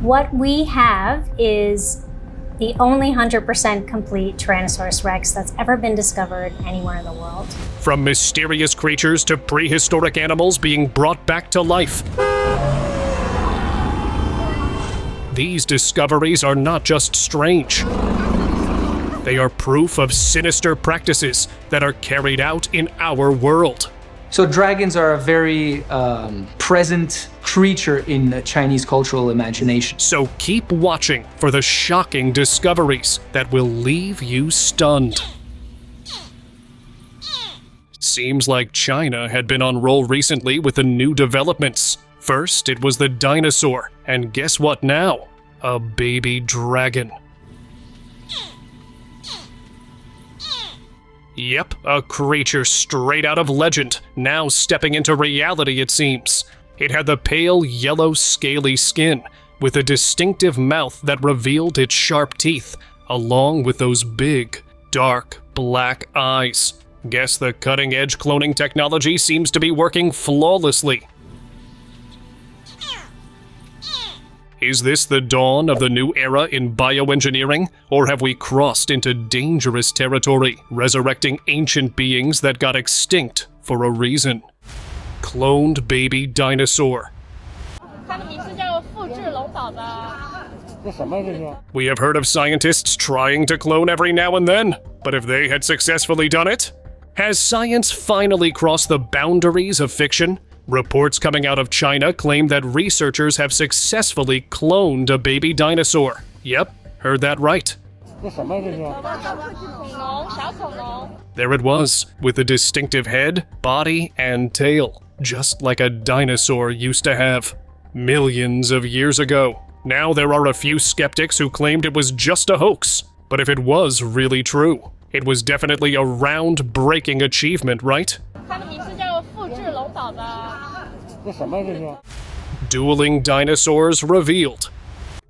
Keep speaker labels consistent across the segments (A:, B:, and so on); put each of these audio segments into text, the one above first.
A: What we have is the only 100% complete Tyrannosaurus rex that's ever been discovered anywhere in the world.
B: From mysterious creatures to prehistoric animals being brought back to life. These discoveries are not just strange. They are proof of sinister practices that are carried out in our world.
C: So dragons are a very present creature in the Chinese cultural imagination.
B: So keep watching for the shocking discoveries that will leave you stunned. Seems like China had been on roll recently with the new developments. First, it was the dinosaur, and guess what now? A baby dragon. Yep, a creature straight out of legend, now stepping into reality it seems. It had the pale yellow scaly skin, with a distinctive mouth that revealed its sharp teeth, along with those big, dark, black eyes. Guess the cutting-edge cloning technology seems to be working flawlessly. Is this the dawn of the new era in bioengineering, or have we crossed into dangerous territory, resurrecting ancient beings that got extinct for a reason? Cloned baby dinosaur. We have heard of scientists trying to clone every now and then, but if they had successfully done it? Has science finally crossed the boundaries of fiction? Reports coming out of China claim that researchers have successfully cloned a baby dinosaur. Yep, heard that right. There it was, with a distinctive head, body, and tail, just like a dinosaur used to have. Millions of years ago. Now there are a few skeptics who claimed it was just a hoax. But if it was really true, it was definitely a groundbreaking achievement, right? Dueling dinosaurs revealed.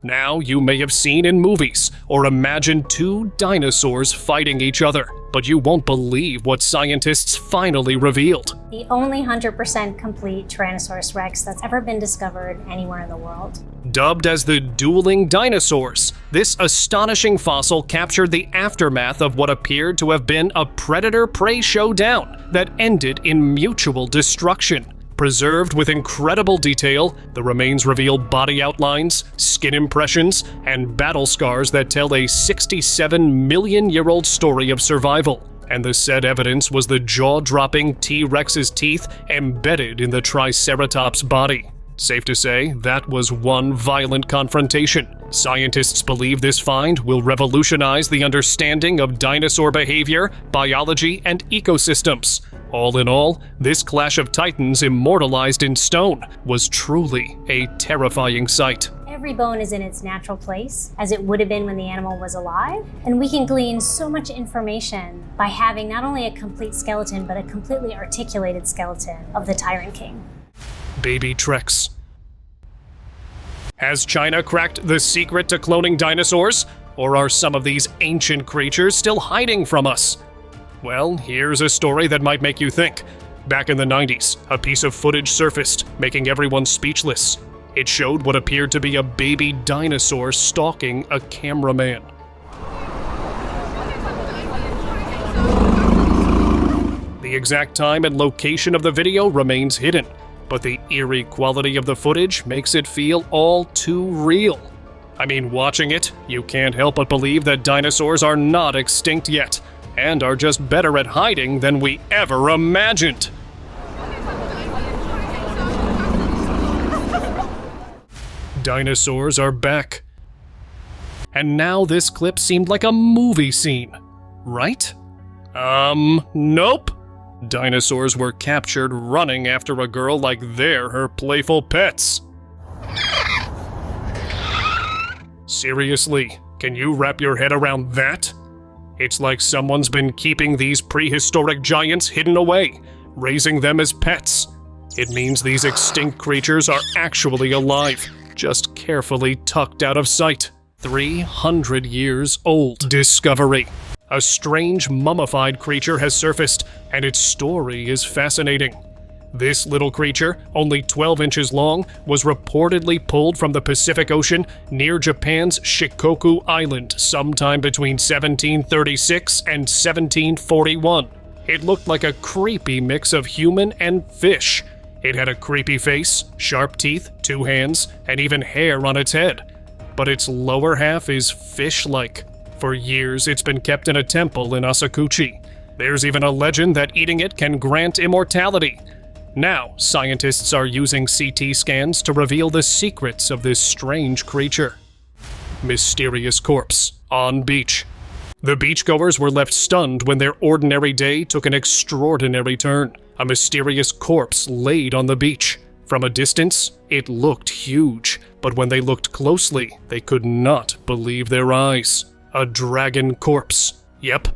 B: Now you may have seen in movies or imagined two dinosaurs fighting each other, but you won't believe what scientists finally revealed.
A: The only 100% complete Tyrannosaurus rex that's ever been discovered anywhere in the world.
B: Dubbed as the dueling dinosaurs, this astonishing fossil captured the aftermath of what appeared to have been a predator-prey showdown that ended in mutual destruction. Preserved with incredible detail, the remains reveal body outlines, skin impressions, and battle scars that tell a 67-million-year-old story of survival. And the said evidence was the jaw-dropping T-Rex's teeth embedded in the Triceratops' body. Safe to say, that was one violent confrontation. Scientists believe this find will revolutionize the understanding of dinosaur behavior, biology, and ecosystems. All in all, this clash of titans immortalized in stone was truly a terrifying sight.
A: Every bone is in its natural place, as it would have been when the animal was alive, and we can glean so much information by having not only a complete skeleton, but a completely articulated skeleton of the Tyrant King.
B: Baby Trex. Has China cracked the secret to cloning dinosaurs? Or are some of these ancient creatures still hiding from us? Well, here's a story that might make you think. Back in the 90s, a piece of footage surfaced, making everyone speechless. It showed what appeared to be a baby dinosaur stalking a cameraman. The exact time and location of the video remains hidden, but the eerie quality of the footage makes it feel all too real. I mean, watching it, you can't help but believe that dinosaurs are not extinct yet, and are just better at hiding than we ever imagined. Dinosaurs are back. And now this clip seemed like a movie scene, right? Nope. Dinosaurs were captured running after a girl like they're her playful pets. Seriously, can you wrap your head around that? It's like someone's been keeping these prehistoric giants hidden away, raising them as pets. It means these extinct creatures are actually alive, just carefully tucked out of sight. 300 years old. Discovery. A strange mummified creature has surfaced, and its story is fascinating. This little creature, only 12 inches long, was reportedly pulled from the Pacific Ocean near Japan's Shikoku Island sometime between 1736 and 1741. It looked like a creepy mix of human and fish. It had a creepy face, sharp teeth, 2 hands, and even hair on its head. But its lower half is fish-like. For years, it's been kept in a temple in Asakuchi. There's even a legend that eating it can grant immortality. Now, scientists are using CT scans to reveal the secrets of this strange creature. Mysterious corpse on beach. The beachgoers were left stunned when their ordinary day took an extraordinary turn. A mysterious corpse laid on the beach. From a distance, it looked huge, but when they looked closely, they could not believe their eyes. A dragon corpse. Yep.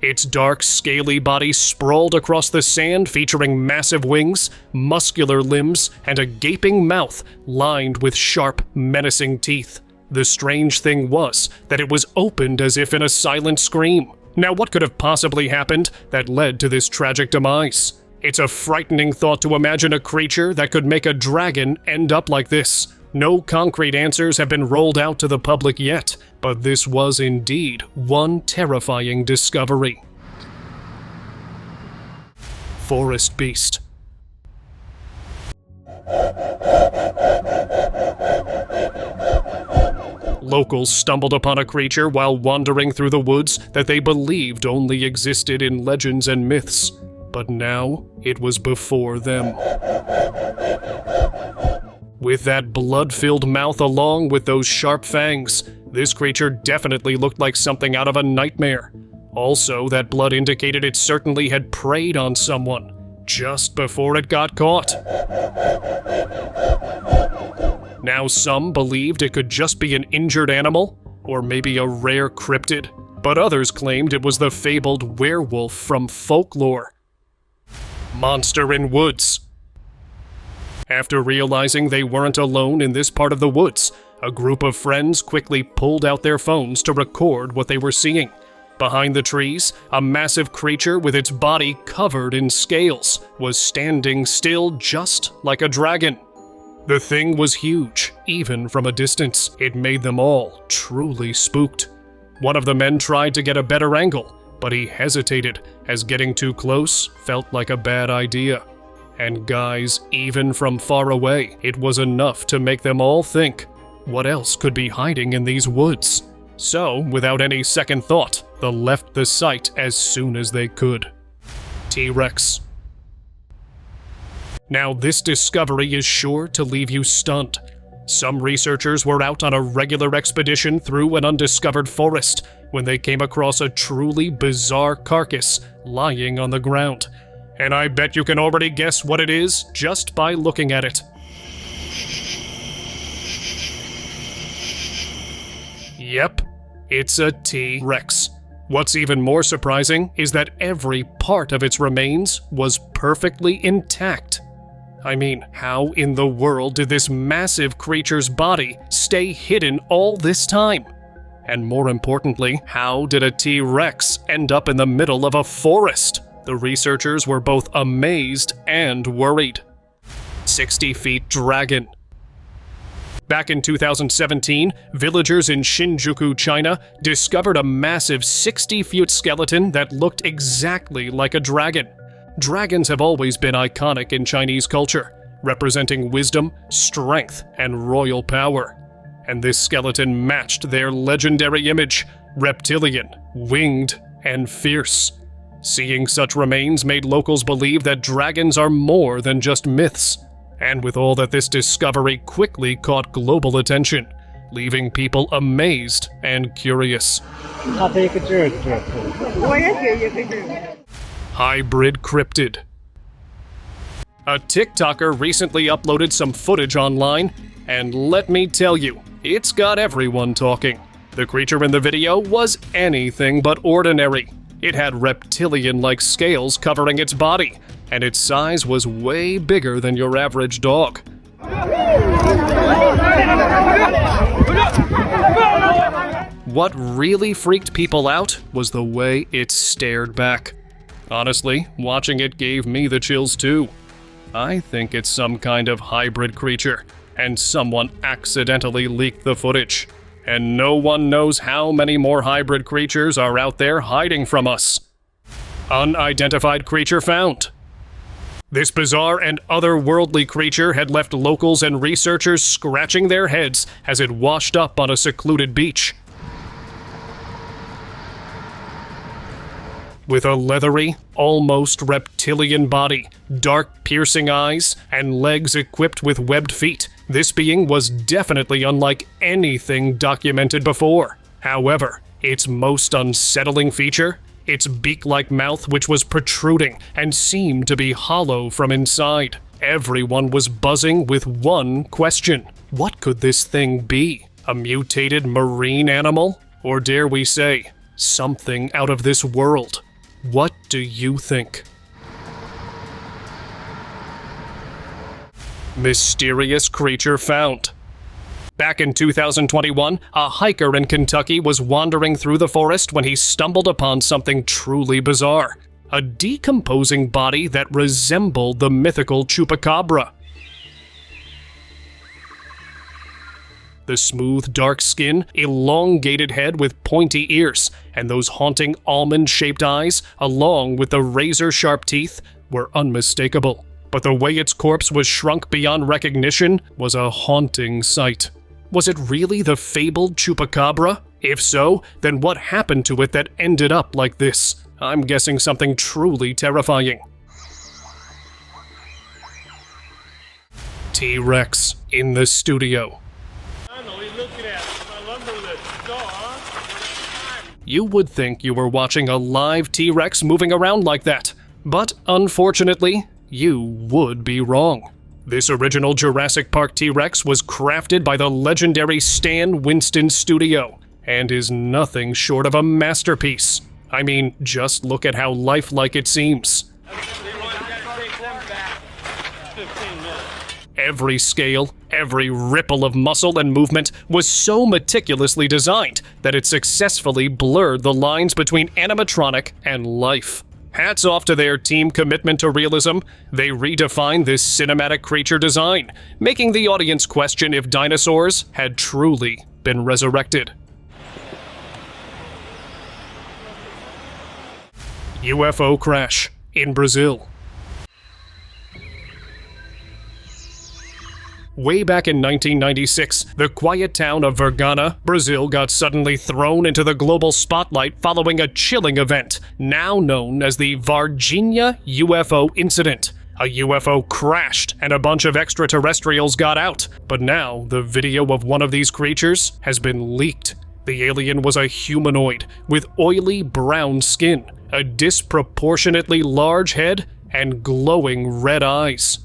B: Its dark, scaly body sprawled across the sand, featuring massive wings, muscular limbs, and a gaping mouth lined with sharp, menacing teeth. The strange thing was that it was opened as if in a silent scream. Now, what could have possibly happened that led to this tragic demise? It's a frightening thought to imagine a creature that could make a dragon end up like this. No concrete answers have been rolled out to the public yet, but this was indeed one terrifying discovery. Forest beast. Locals stumbled upon a creature while wandering through the woods that they believed only existed in legends and myths, but now it was before them. With that blood-filled mouth along with those sharp fangs, this creature definitely looked like something out of a nightmare. Also, that blood indicated it certainly had preyed on someone just before it got caught. Now, some believed it could just be an injured animal, or maybe a rare cryptid, but others claimed it was the fabled werewolf from folklore. Monster in woods. After realizing they weren't alone in this part of the woods, a group of friends quickly pulled out their phones to record what they were seeing. Behind the trees, a massive creature with its body covered in scales was standing still just like a dragon. The thing was huge, even from a distance. It made them all truly spooked. One of the men tried to get a better angle, but he hesitated, as getting too close felt like a bad idea. And guys, even from far away, it was enough to make them all think, what else could be hiding in these woods? So, without any second thought, they left the site as soon as they could. T-Rex. Now, this discovery is sure to leave you stunned. Some researchers were out on a regular expedition through an undiscovered forest when they came across a truly bizarre carcass lying on the ground. And I bet you can already guess what it is just by looking at it. Yep, it's a T-Rex. What's even more surprising is that every part of its remains was perfectly intact. I mean, how in the world did this massive creature's body stay hidden all this time? And more importantly, how did a T-Rex end up in the middle of a forest? The researchers were both amazed and worried. 60 feet dragon. Back in 2017, villagers in Shinjuku, China, discovered a massive 60-foot skeleton that looked exactly like a dragon. Dragons have always been iconic in Chinese culture, representing wisdom, strength, and royal power. And this skeleton matched their legendary image, reptilian, winged, and fierce. Seeing such remains made locals believe that dragons are more than just myths. And with all that, this discovery quickly caught global attention, leaving people amazed and curious. Hybrid cryptid. A TikToker recently uploaded some footage online, and let me tell you, it's got everyone talking. The creature in the video was anything but ordinary. It had reptilian-like scales covering its body, and its size was way bigger than your average dog. What really freaked people out was the way it stared back. Honestly, watching it gave me the chills too. I think it's some kind of hybrid creature, and someone accidentally leaked the footage. And no one knows how many more hybrid creatures are out there hiding from us. Unidentified creature found. This bizarre and otherworldly creature had left locals and researchers scratching their heads as it washed up on a secluded beach. With a leathery, almost reptilian body, dark piercing eyes, and legs equipped with webbed feet, this being was definitely unlike anything documented before. However, its most unsettling feature? Its beak-like mouth, which was protruding and seemed to be hollow from inside. Everyone was buzzing with one question. What could this thing be? A mutated marine animal? Or dare we say, something out of this world? What do you think? Mysterious creature found. Back in 2021, a hiker in Kentucky was wandering through the forest when he stumbled upon something truly bizarre. A decomposing body that resembled the mythical chupacabra. The smooth, dark skin, elongated head with pointy ears, and those haunting almond-shaped eyes, along with the razor-sharp teeth, were unmistakable. But the way its corpse was shrunk beyond recognition was a haunting sight. Was it really the fabled chupacabra? If so, then what happened to it that ended up like this? I'm guessing something truly terrifying. T-Rex in the studio. You would think you were watching a live T-Rex moving around like that, but unfortunately, you would be wrong. This original Jurassic Park T-Rex was crafted by the legendary Stan Winston Studio, and is nothing short of a masterpiece. I mean, just look at how lifelike it seems. Every scale, every ripple of muscle and movement was so meticulously designed that it successfully blurred the lines between animatronic and life. Hats off to their team commitment to realism. They redefined this cinematic creature design, making the audience question if dinosaurs had truly been resurrected. UFO crash in Brazil. Way back in 1996, the quiet town of Vergana, Brazil got suddenly thrown into the global spotlight following a chilling event, now known as the Varginha UFO incident. A UFO crashed and a bunch of extraterrestrials got out, but now the video of one of these creatures has been leaked. The alien was a humanoid with oily brown skin, a disproportionately large head, and glowing red eyes.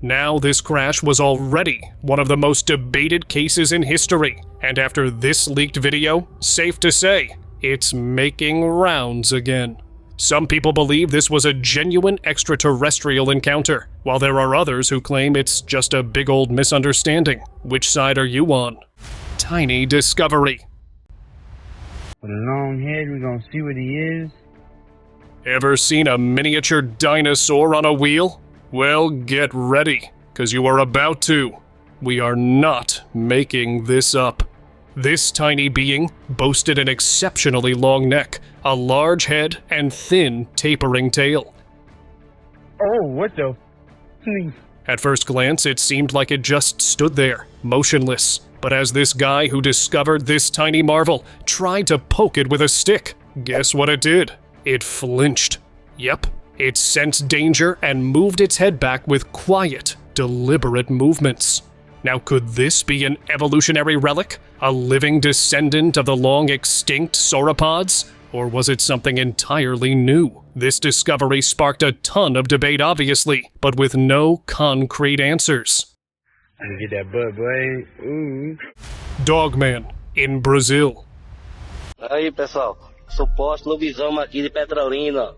B: Now this crash was already one of the most debated cases in history, and after this leaked video, safe to say, it's making rounds again. Some people believe this was a genuine extraterrestrial encounter, while there are others who claim it's just a big old misunderstanding. Which side are you on? Tiny discovery.
D: With a long head, we're gonna see what he is.
B: Ever seen a miniature dinosaur on a wheel? Well, get ready, because you are about to. We are not making this up. This tiny being boasted an exceptionally long neck, a large head, and thin, tapering tail.
D: Oh, what the?
B: At first glance, it seemed like it just stood there, motionless. But as this guy who discovered this tiny marvel tried to poke it with a stick, guess what it did? It flinched. Yep. It sensed danger and moved its head back with quiet, deliberate movements. Now, could this be an evolutionary relic? A living descendant of the long-extinct sauropods? Or was it something entirely new? This discovery sparked a ton of debate, obviously, but with no concrete answers.
D: Get that butt, boy. Ooh.
B: Dogman in Brazil.
E: Aí, pessoal, suposto lobisomem aqui de Petrolina.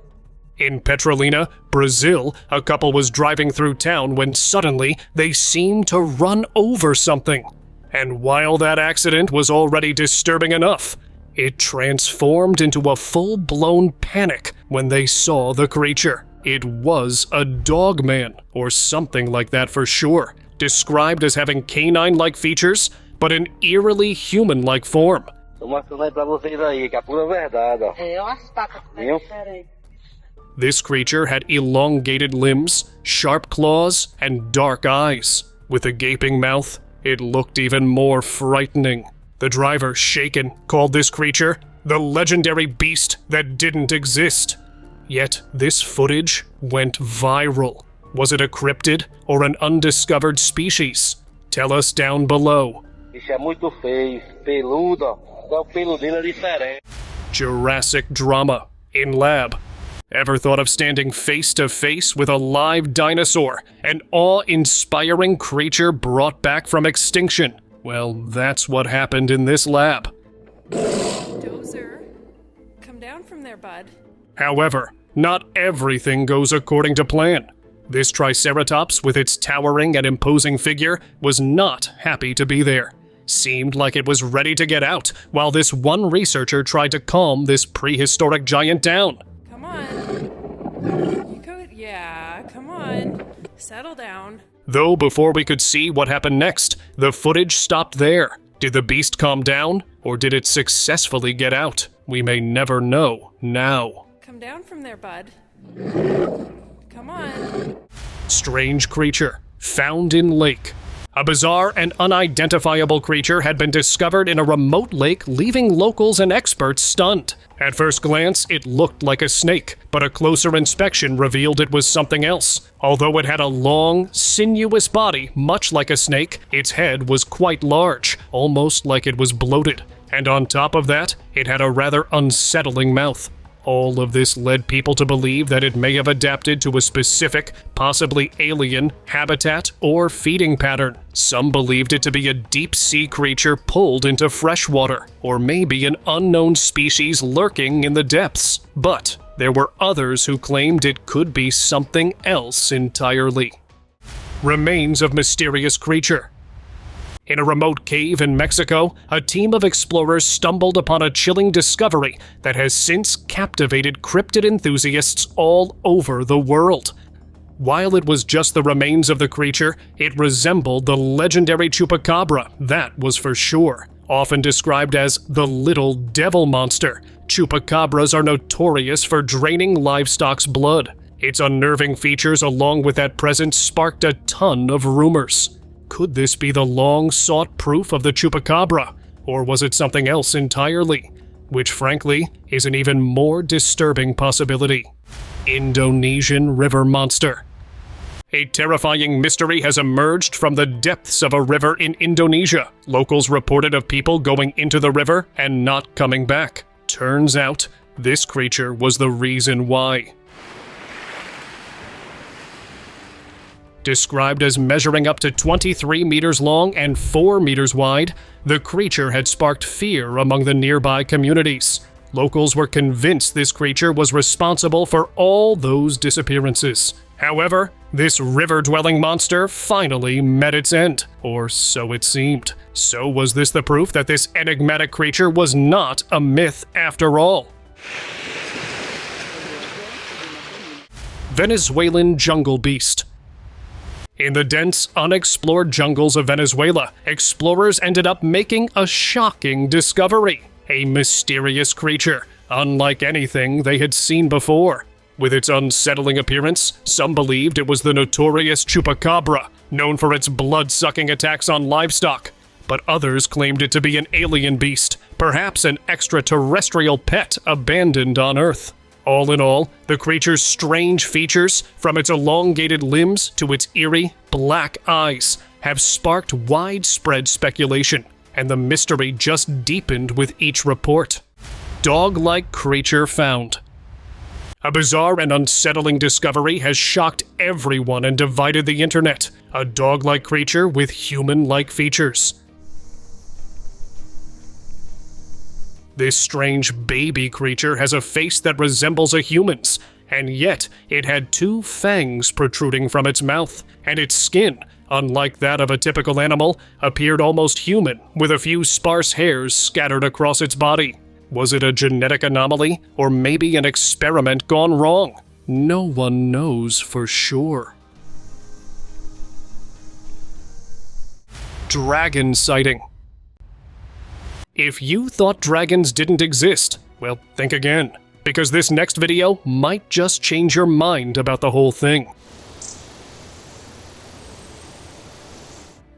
B: In Petrolina, Brazil, a couple was driving through town when suddenly they seemed to run over something. And while that accident was already disturbing enough, It transformed into a full-blown panic when they saw the creature. It was a dogman, or something like that for sure, described as having canine-like features, but an eerily human-like form.
E: Tô mostrando aí pra vocês aí, que é a pura verdade, ó.
F: Olha as patas que
E: Viu?
F: diferente.
B: This creature had elongated limbs, sharp claws, and dark eyes. With a gaping mouth, it looked even more frightening. The driver, shaken, called this creature the legendary beast that didn't exist. Yet this footage went viral. Was it a cryptid or an undiscovered species? Tell us down below.
E: Bicho é muito feio, peludo, ó. Até o pelo dele é diferente.
B: Jurassic drama in lab. Ever thought of standing face to face with a live dinosaur, an awe-inspiring creature brought back from extinction? Well, that's what happened in this lab.
G: Dozer, come down from there, bud.
B: However, not everything goes according to plan. This Triceratops, with its towering and imposing figure, was not happy to be there. Seemed like it was ready to get out, while this one researcher tried to calm this prehistoric giant down.
G: Come on. You could, yeah, come on. Settle down.
B: Though before we could see what happened next, the footage stopped there. Did the beast calm down, or did it successfully get out? We may never know now.
G: Come down from there, bud. Come on.
B: Strange creature, found in lake. A bizarre and unidentifiable creature had been discovered in a remote lake, leaving locals and experts stunned. At first glance, it looked like a snake, but a closer inspection revealed it was something else. Although it had a long, sinuous body, much like a snake, its head was quite large, almost like it was bloated. And on top of that, it had a rather unsettling mouth. All of this led people to believe that it may have adapted to a specific, possibly alien, habitat or feeding pattern. Some believed it to be a deep-sea creature pulled into fresh water, or maybe an unknown species lurking in the depths. But there were others who claimed it could be something else entirely. Remains of mysterious creature. In a remote cave in Mexico, a team of explorers stumbled upon a chilling discovery that has since captivated cryptid enthusiasts all over the world. While it was just the remains of the creature, it resembled the legendary chupacabra, that was for sure. Often described as the little devil monster, chupacabras are notorious for draining livestock's blood. Its unnerving features, along with that presence, sparked a ton of rumors. Could this be the long-sought proof of the chupacabra? Or was it something else entirely? Which, frankly, is an even more disturbing possibility. Indonesian river monster. A terrifying mystery has emerged from the depths of a river in Indonesia. Locals reported of people going into the river and not coming back. Turns out, this creature was the reason why. Described as measuring up to 23 meters long and 4 meters wide, the creature had sparked fear among the nearby communities. Locals were convinced this creature was responsible for all those disappearances. However, this river-dwelling monster finally met its end, or so it seemed. So was this the proof that this enigmatic creature was not a myth after all? Venezuelan jungle beast. In the dense, unexplored jungles of Venezuela, explorers ended up making a shocking discovery. A mysterious creature, unlike anything they had seen before. With its unsettling appearance, some believed it was the notorious chupacabra, known for its blood-sucking attacks on livestock. But others claimed it to be an alien beast, perhaps an extraterrestrial pet abandoned on Earth. All in all, the creature's strange features, from its elongated limbs to its eerie, black eyes, have sparked widespread speculation, and the mystery just deepened with each report. Dog-like creature found. A bizarre and unsettling discovery has shocked everyone and divided the internet. A dog-like creature with human-like features. This strange baby creature has a face that resembles a human's, and yet it had 2 fangs protruding from its mouth, and its skin, unlike that of a typical animal, appeared almost human, with a few sparse hairs scattered across its body. Was it a genetic anomaly, or maybe an experiment gone wrong? No one knows for sure. Dragon sighting. If you thought dragons didn't exist, well, think again, because this next video might just change your mind about the whole thing.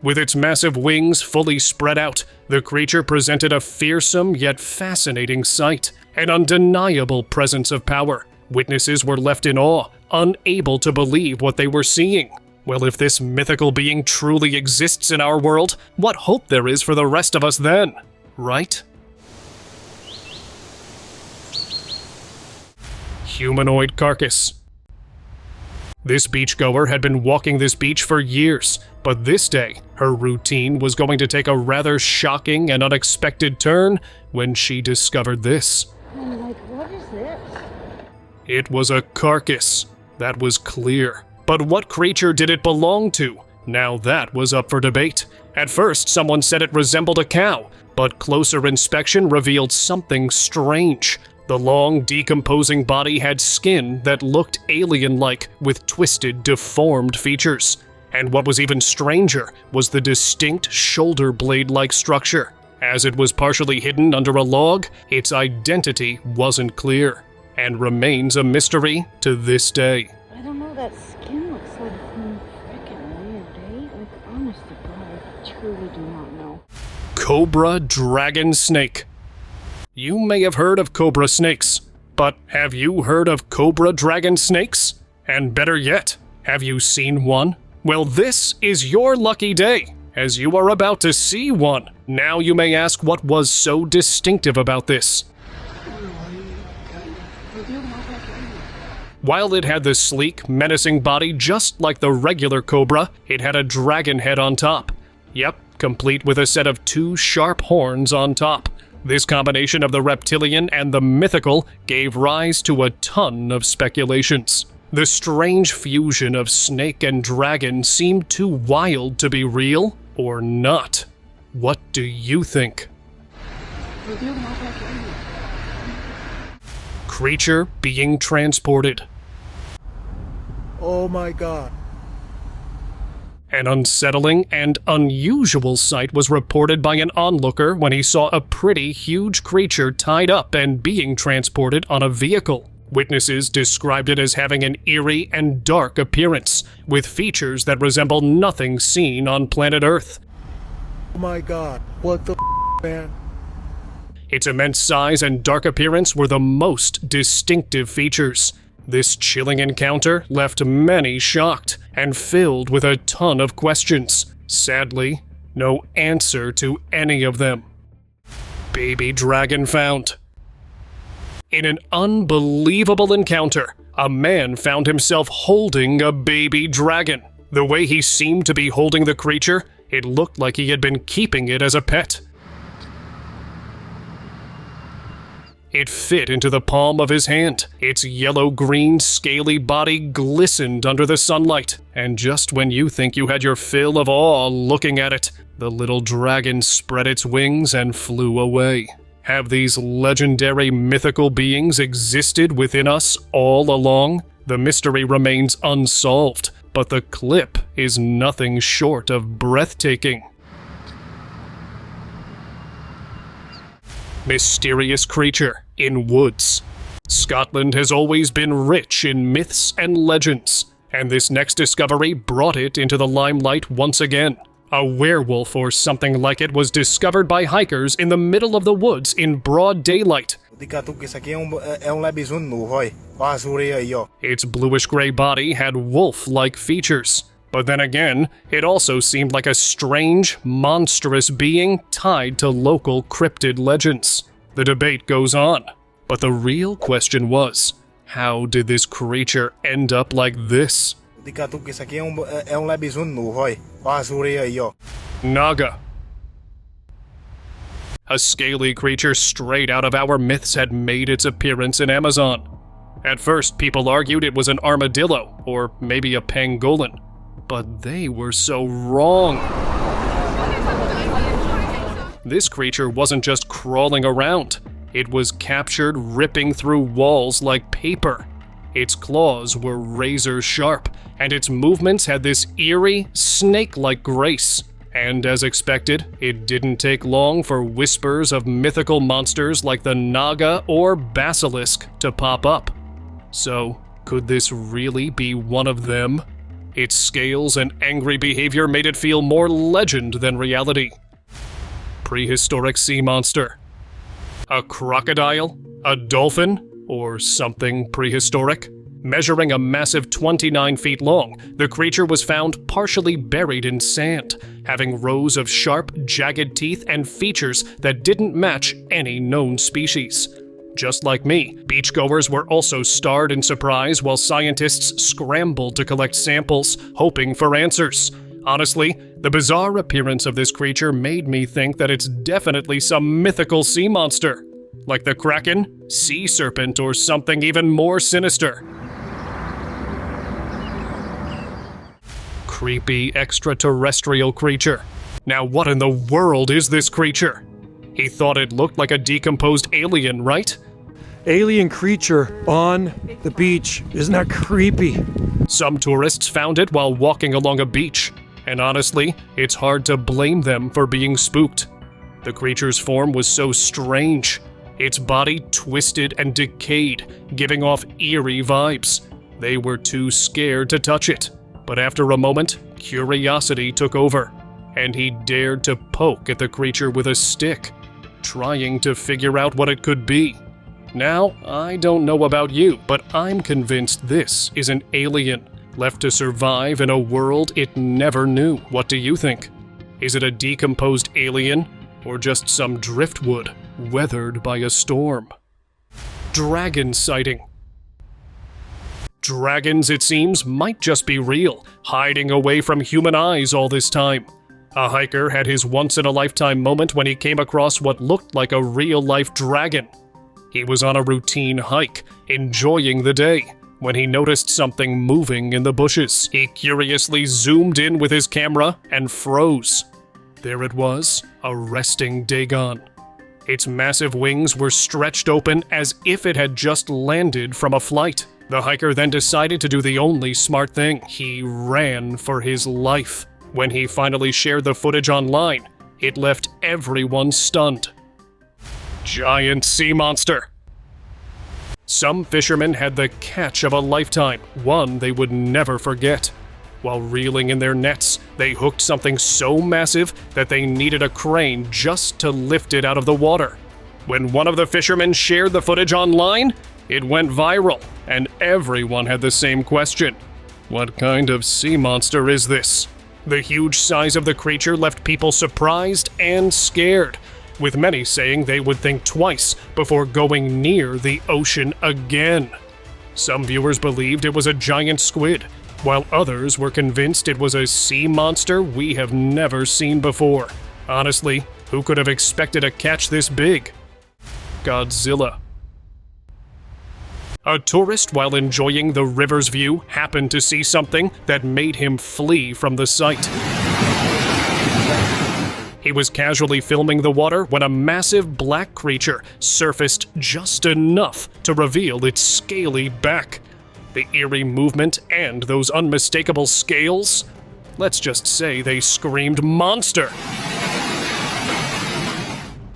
B: With its massive wings fully spread out, the creature presented a fearsome yet fascinating sight, an undeniable presence of power. Witnesses were left in awe, unable to believe what they were seeing. Well, if this mythical being truly exists in our world, what hope there is for the rest of us then, right? Humanoid carcass. This beachgoer had been walking this beach for years, but this day, her routine was going to take a rather shocking and unexpected turn when she discovered this.
F: I'm like, what is this?
B: It was a carcass, that was clear. But what creature did it belong to? Now that was up for debate. At first, someone said it resembled a cow, but closer inspection revealed something strange. The long, decomposing body had skin that looked alien-like, with twisted, deformed features. And what was even stranger was the distinct shoulder blade-like structure. As it was partially hidden under a log, its identity wasn't clear, and remains a mystery to this day.
F: I don't know, that skin looks like freaking weird, eh? Like, honest to God, I truly do not know.
B: Cobra dragon snake. You may have heard of cobra snakes, but have you heard of cobra dragon snakes? And better yet, have you seen one? Well, this is your lucky day, as you are about to see one. Now you may ask what was so distinctive about this. While it had the sleek, menacing body just like the regular cobra, it had a dragon head on top. Yep, complete with a set of 2 sharp horns on top. This combination of the reptilian and the mythical gave rise to a ton of speculations. The strange fusion of snake and dragon seemed too wild to be real, or not. What do you think? Creature being transported.
H: Oh my God.
B: An unsettling and unusual sight was reported by an onlooker when he saw a pretty huge creature tied up and being transported on a vehicle. Witnesses described it as having an eerie and dark appearance, with features that resemble nothing seen on planet Earth.
H: Oh my God. What the man?
B: Its immense size and dark appearance were the most distinctive features. This chilling encounter left many shocked and filled with a ton of questions. Sadly, no answer to any of them. Baby dragon found. In an unbelievable encounter, a man found himself holding a baby dragon. The way he seemed to be holding the creature, it looked like he had been keeping it as a pet. It fit into the palm of his hand. Its yellow-green, scaly body glistened under the sunlight. And just when you think you had your fill of awe looking at it, the little dragon spread its wings and flew away. Have these legendary mythical beings existed within us all along? The mystery remains unsolved, but the clip is nothing short of breathtaking. Mysterious creature in woods. Scotland has always been rich in myths and legends, and this next discovery brought it into the limelight once again. A werewolf or something like it was discovered by hikers in the middle of the woods in broad daylight. Its bluish-gray body had wolf-like features. But then again, it also seemed like a strange, monstrous being tied to local cryptid legends. The debate goes on, but the real question was, how did this creature end up like this? Naga. A scaly creature straight out of our myths had made its appearance in Amazon. At first, people argued it was an armadillo, or maybe a pangolin. But they were so wrong. This creature wasn't just crawling around. It was captured ripping through walls like paper. Its claws were razor sharp, and its movements had this eerie, snake-like grace. And as expected, it didn't take long for whispers of mythical monsters like the Naga or Basilisk to pop up. So, could this really be one of them? Its scales and angry behavior made it feel more legend than reality. Prehistoric sea monster. A crocodile? A dolphin? Or something prehistoric? Measuring a massive 29 feet long, the creature was found partially buried in sand, having rows of sharp, jagged teeth and features that didn't match any known species. Just like me, beachgoers were also starred in surprise while scientists scrambled to collect samples, hoping for answers. Honestly, the bizarre appearance of this creature made me think that it's definitely some mythical sea monster, like the kraken, sea serpent, or something even more sinister. Creepy extraterrestrial creature. Now what in the world is this creature? He thought it looked like a decomposed alien, right?
H: Alien creature on the beach. Isn't that creepy?
B: Some tourists found it while walking along a beach, and honestly, it's hard to blame them for being spooked. The creature's form was so strange. Its body twisted and decayed, giving off eerie vibes. They were too scared to touch it, but after a moment, curiosity took over, and he dared to poke at the creature with a stick, trying to figure out what it could be. Now, I don't know about you, but I'm convinced this is an alien, left to survive in a world it never knew. What do you think? Is it a decomposed alien, or just some driftwood weathered by a storm? Dragon sighting. Dragons, it seems, might just be real, hiding away from human eyes all this time. A hiker had his once-in-a-lifetime moment when he came across what looked like a real-life dragon. He was on a routine hike, enjoying the day, when he noticed something moving in the bushes. He curiously zoomed in with his camera and froze. There it was, a resting Dagon. Its massive wings were stretched open as if it had just landed from a flight. The hiker then decided to do the only smart thing. He ran for his life. When he finally shared the footage online, it left everyone stunned. Giant sea monster. Some fishermen had the catch of a lifetime, one they would never forget. While reeling in their nets, they hooked something so massive that they needed a crane just to lift it out of the water. When one of the fishermen shared the footage online, it went viral, and everyone had the same question. What kind of sea monster is this? The huge size of the creature left people surprised and scared, with many saying they would think twice before going near the ocean again. Some viewers believed it was a giant squid, while others were convinced it was a sea monster we have never seen before. Honestly, who could have expected a catch this big? Godzilla. A tourist, while enjoying the river's view, happened to see something that made him flee from the sight. He was casually filming the water when a massive black creature surfaced just enough to reveal its scaly back. The eerie movement and those unmistakable scales? Let's just say they screamed monster.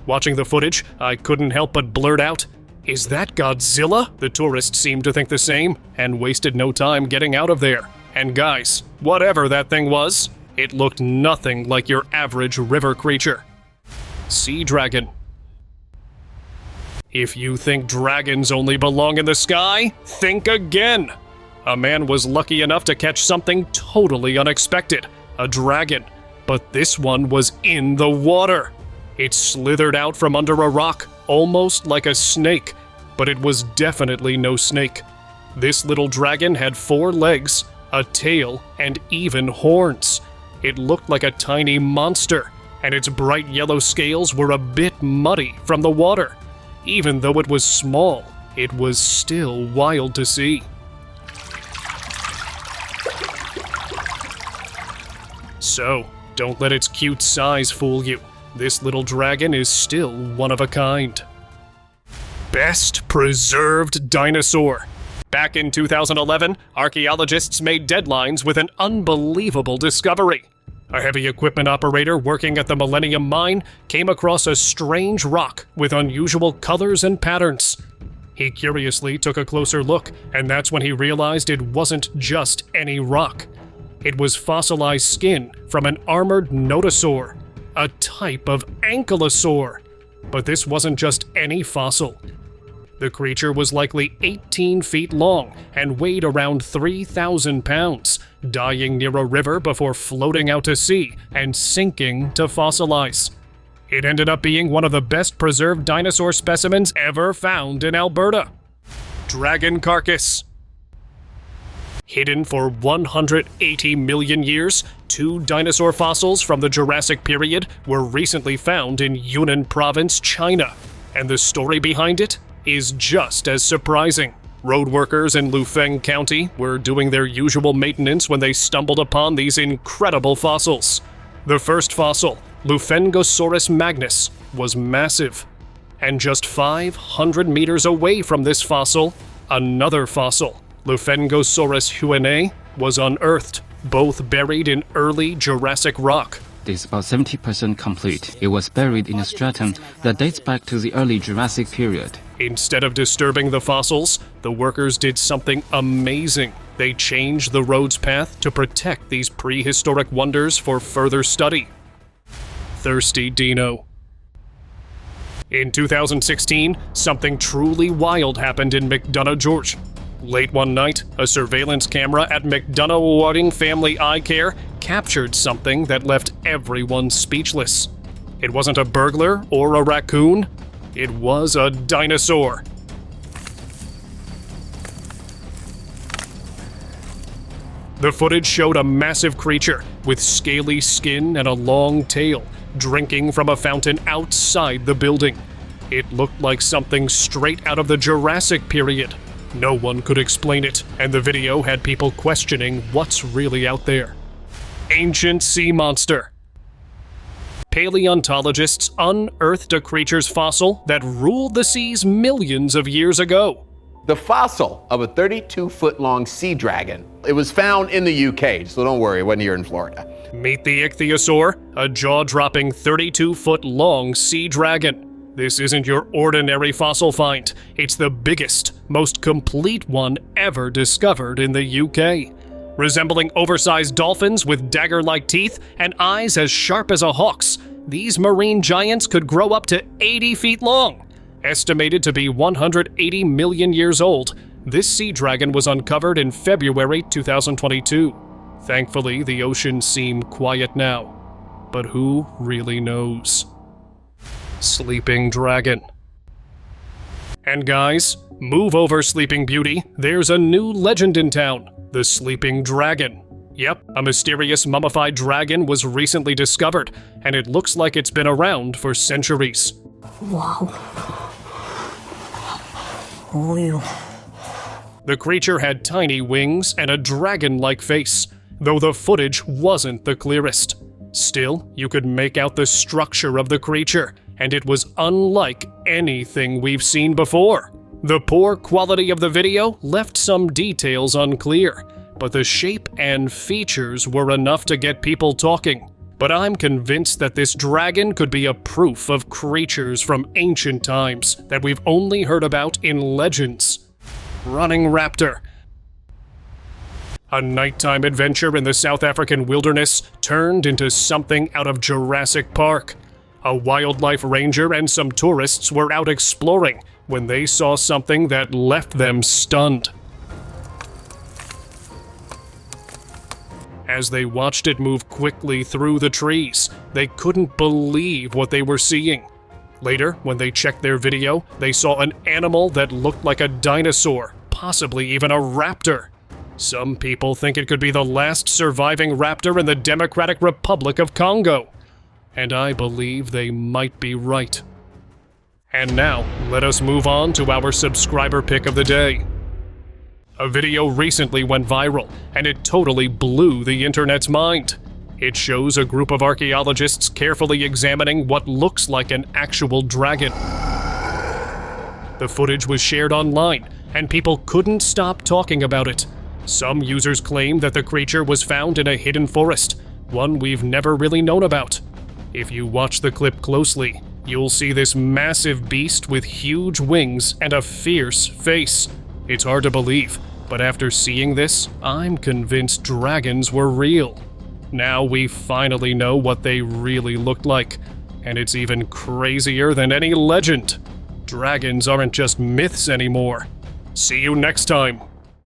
B: Watching the footage, I couldn't help but blurt out, "Is that Godzilla?" The tourists seemed to think the same, and wasted no time getting out of there. And guys, whatever that thing was, it looked nothing like your average river creature. Sea dragon. If you think dragons only belong in the sky, think again. A man was lucky enough to catch something totally unexpected, a dragon. But this one was in the water. It slithered out from under a rock, almost like a snake, but it was definitely no snake. This little dragon had 4 legs, a tail, and even horns. It looked like a tiny monster, and its bright yellow scales were a bit muddy from the water. Even though it was small, it was still wild to see. So, don't let its cute size fool you. This little dragon is still one of a kind. Best Preserved Dinosaur. Back in 2011, archaeologists made deadlines with an unbelievable discovery. A heavy equipment operator working at the Millennium Mine came across a strange rock with unusual colors and patterns. He curiously took a closer look, and that's when he realized it wasn't just any rock. It was fossilized skin from an armored nodosaur, a type of ankylosaur. But this wasn't just any fossil. The creature was likely 18 feet long and weighed around 3,000 pounds, dying near a river before floating out to sea and sinking to fossilize. It ended up being one of the best preserved dinosaur specimens ever found in Alberta. Dragon carcass. Hidden for 180 million years, 2 dinosaur fossils from the Jurassic period were recently found in Yunnan Province, China. And the story behind it is just as surprising. Road workers in Lufeng County were doing their usual maintenance when they stumbled upon these incredible fossils. The first fossil, Lufengosaurus magnus, was massive. And just 500 meters away from this fossil, another fossil, Lufengosaurus huene, was unearthed, both buried in early Jurassic rock.
I: It's about 70% complete. It was buried in a stratum that dates back to the early Jurassic period.
B: Instead of disturbing the fossils, the workers did something amazing. They changed the road's path to protect these prehistoric wonders for further study. Thirsty Dino. In 2016, something truly wild happened in McDonough, Georgia. Late one night, a surveillance camera at McDonough Wadding Family Eye Care captured something that left everyone speechless. It wasn't a burglar or a raccoon, it was a dinosaur. The footage showed a massive creature with scaly skin and a long tail, drinking from a fountain outside the building. It looked like something straight out of the Jurassic period. No one could explain it, and the video had people questioning what's really out there. Ancient sea monster. Paleontologists unearthed a creature's fossil that ruled the seas millions of years ago.
J: The fossil of a 32-foot-long sea dragon. It was found in the UK, so don't worry, it wasn't here in Florida.
B: Meet the ichthyosaur, a jaw-dropping 32-foot-long sea dragon. This isn't your ordinary fossil find. It's the biggest, most complete one ever discovered in the UK. Resembling oversized dolphins with dagger-like teeth and eyes as sharp as a hawk's, these marine giants could grow up to 80 feet long. Estimated to be 180 million years old, this sea dragon was uncovered in February 2022. Thankfully, the oceans seem quiet now. But who really knows? Sleeping dragon. And guys, move over, Sleeping Beauty. There's a new legend in town, the Sleeping Dragon. Yep, a mysterious mummified dragon was recently discovered, and it looks like it's been around for centuries.
H: Wow.
B: The creature had tiny wings and a dragon-like face, though the footage wasn't the clearest. Still, you could make out the structure of the creature, and it was unlike anything we've seen before. The poor quality of the video left some details unclear, but the shape and features were enough to get people talking. But I'm convinced that this dragon could be a proof of creatures from ancient times that we've only heard about in legends. Running raptor. A nighttime adventure in the South African wilderness turned into something out of Jurassic Park. A wildlife ranger and some tourists were out exploring when they saw something that left them stunned. As they watched it move quickly through the trees, they couldn't believe what they were seeing. Later, when they checked their video, they saw an animal that looked like a dinosaur, possibly even a raptor. Some people think it could be the last surviving raptor in the Democratic Republic of Congo. And I believe they might be right. And now, let us move on to our subscriber pick of the day. A video recently went viral, and it totally blew the internet's mind. It shows a group of archaeologists carefully examining what looks like an actual dragon. The footage was shared online, and people couldn't stop talking about it. Some users claim that the creature was found in a hidden forest, one we've never really known about. If you watch the clip closely, you'll see this massive beast with huge wings and a fierce face. It's hard to believe, but after seeing this, I'm convinced dragons were real. Now we finally know what they really looked like, and it's even crazier than any legend. Dragons aren't just myths anymore. See you next time.